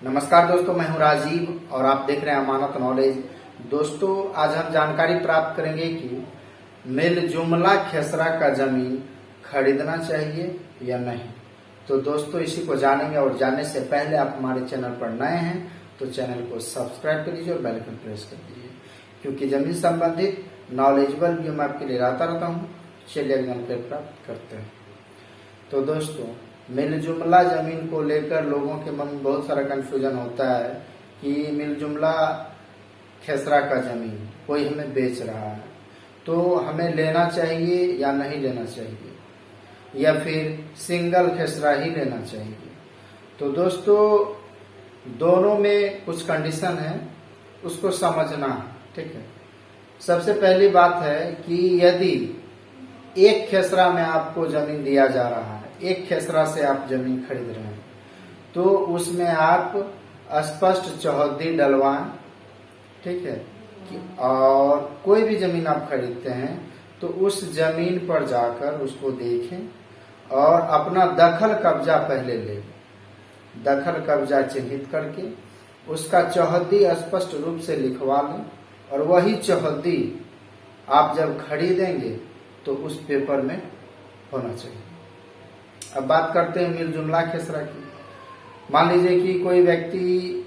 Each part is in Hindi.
नमस्कार दोस्तों, मैं हूं राजीव और आप देख रहे हैं अमानत नॉलेज। दोस्तों, आज हम जानकारी प्राप्त करेंगे कि मिल जुमला खेसरा का जमीन खरीदना चाहिए या नहीं। तो दोस्तों, इसी को जानेंगे और जानने से पहले आप हमारे चैनल पर नए हैं तो चैनल को सब्सक्राइब कर लीजिए और बेल आइकन प्रेस कर दीजिए, क्योंकि जमीन संबंधित नॉलेजेबल वीडियो मैं आपके लिए लाता रहता हूँ। चलिए जानकारी प्राप्त करते हैं। तो दोस्तों, मिल जुमला जमीन को लेकर लोगों के मन में बहुत सारा कंफ्यूजन होता है कि मिल जुमला खेसरा का जमीन कोई हमें बेच रहा है तो हमें लेना चाहिए या नहीं लेना चाहिए, या फिर सिंगल खेसरा ही लेना चाहिए। तो दोस्तों, दोनों में कुछ कंडीशन है, उसको समझना है। ठीक है, सबसे पहली बात है कि यदि एक खेसरा में आपको जमीन दिया जा रहा है, एक खेसरा से आप जमीन खरीद रहे हैं, तो उसमें आप स्पष्ट चौहद्दी डलवाएं। ठीक है, और कोई भी जमीन आप खरीदते हैं तो उस जमीन पर जाकर उसको देखें और अपना दखल कब्जा पहले लें। दखल कब्जा चिन्हित करके उसका चौहद्दी स्पष्ट रूप से लिखवा लें और वही चौहद्दी आप जब खरीदेंगे तो उस पेपर में होना चाहिए। अब बात करते हैं मिल जुमला खेसरा की। मान लीजिए कि कोई व्यक्ति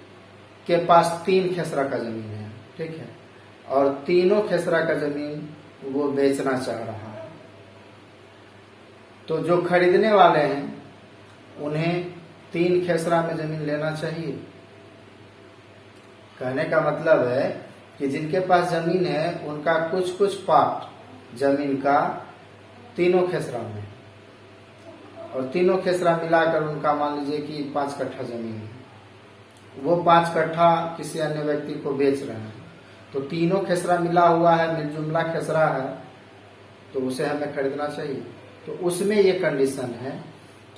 के पास 3 खेसरा का जमीन है, ठीक है, और तीनों खेसरा का जमीन वो बेचना चाह रहा है। तो जो खरीदने वाले हैं उन्हें 3 खेसरा में जमीन लेना चाहिए। कहने का मतलब है कि जिनके पास जमीन है उनका कुछ कुछ पार्ट जमीन का तीनों खेसरा में, और तीनों खेसरा मिलाकर उनका मान लीजिए कि 5 कट्ठा जमीन है, वो 5 कट्ठा किसी अन्य व्यक्ति को बेच रहे हैं। तो तीनों खेसरा मिला हुआ है, मिल जुमला खेसरा है, तो उसे हमें खरीदना चाहिए। तो उसमें ये कंडीशन है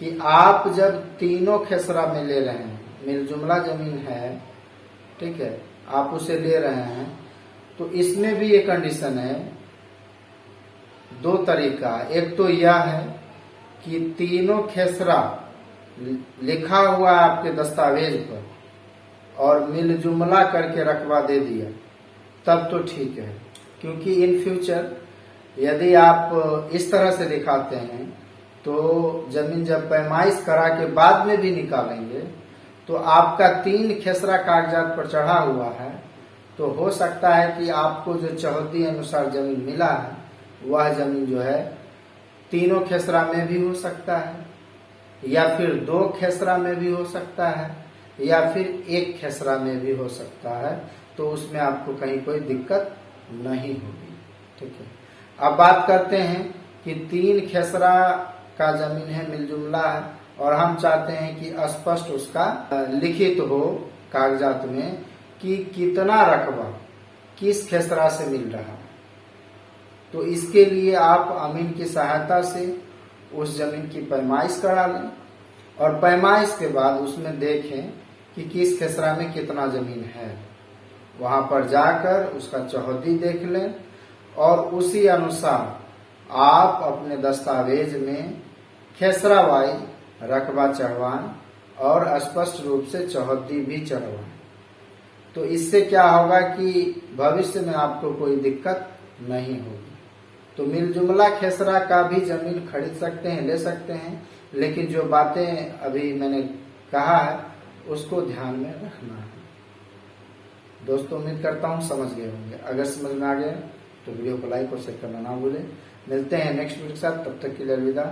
कि आप जब तीनों खेसरा में ले रहे हैं, मिल जुमला जमीन है, ठीक है, आप उसे ले रहे हैं, तो इसमें भी ये कंडीशन है। 2 तरीका, एक तो यह है कि तीनों खेसरा लिखा हुआ है आपके दस्तावेज पर और मिल जुमला करके रकबा दे दिया, तब तो ठीक है। क्योंकि इन फ्यूचर यदि आप इस तरह से दिखाते हैं तो जमीन जब पैमाइश करा के बाद में भी निकालेंगे तो आपका 3 खेसरा कागजात पर चढ़ा हुआ है, तो हो सकता है कि आपको जो चौहद्दी अनुसार जमीन मिला है वह जमीन जो है तीनों खेसरा में भी हो सकता है, या फिर 2 खेसरा में भी हो सकता है, या फिर 1 खेसरा में भी हो सकता है। तो उसमें आपको कहीं कोई दिक्कत नहीं होगी। ठीक है, अब बात करते हैं कि 3 खेसरा का जमीन है, मिल जुमला है, और हम चाहते हैं कि स्पष्ट उसका लिखित हो कागजात में कि कितना रकबा किस खेसरा से मिल रहा है। तो इसके लिए आप अमीन की सहायता से उस जमीन की पैमाइश करा लें और पैमाइश के बाद उसमें देखें कि किस खेसरा में कितना जमीन है। वहां पर जाकर उसका चौहद्दी देख लें और उसी अनुसार आप अपने दस्तावेज में खेसरा वाइज रकबा चढ़वाएं और स्पष्ट रूप से चौहद्दी भी चढ़वाएं। तो इससे क्या होगा कि भविष्य में आपको कोई दिक्कत नहीं होगी। तो मिल जुमला खेसरा का भी जमीन खरीद सकते हैं, ले सकते हैं, लेकिन जो बातें अभी मैंने कहा है उसको ध्यान में रखना है। दोस्तों, उम्मीद करता हूँ समझ गए होंगे। अगर समझ में आ गए तो वीडियो को लाइक और शेयर करना ना भूलें। मिलते हैं नेक्स्ट वीडियो के साथ, तब तक के लिए अलविदा।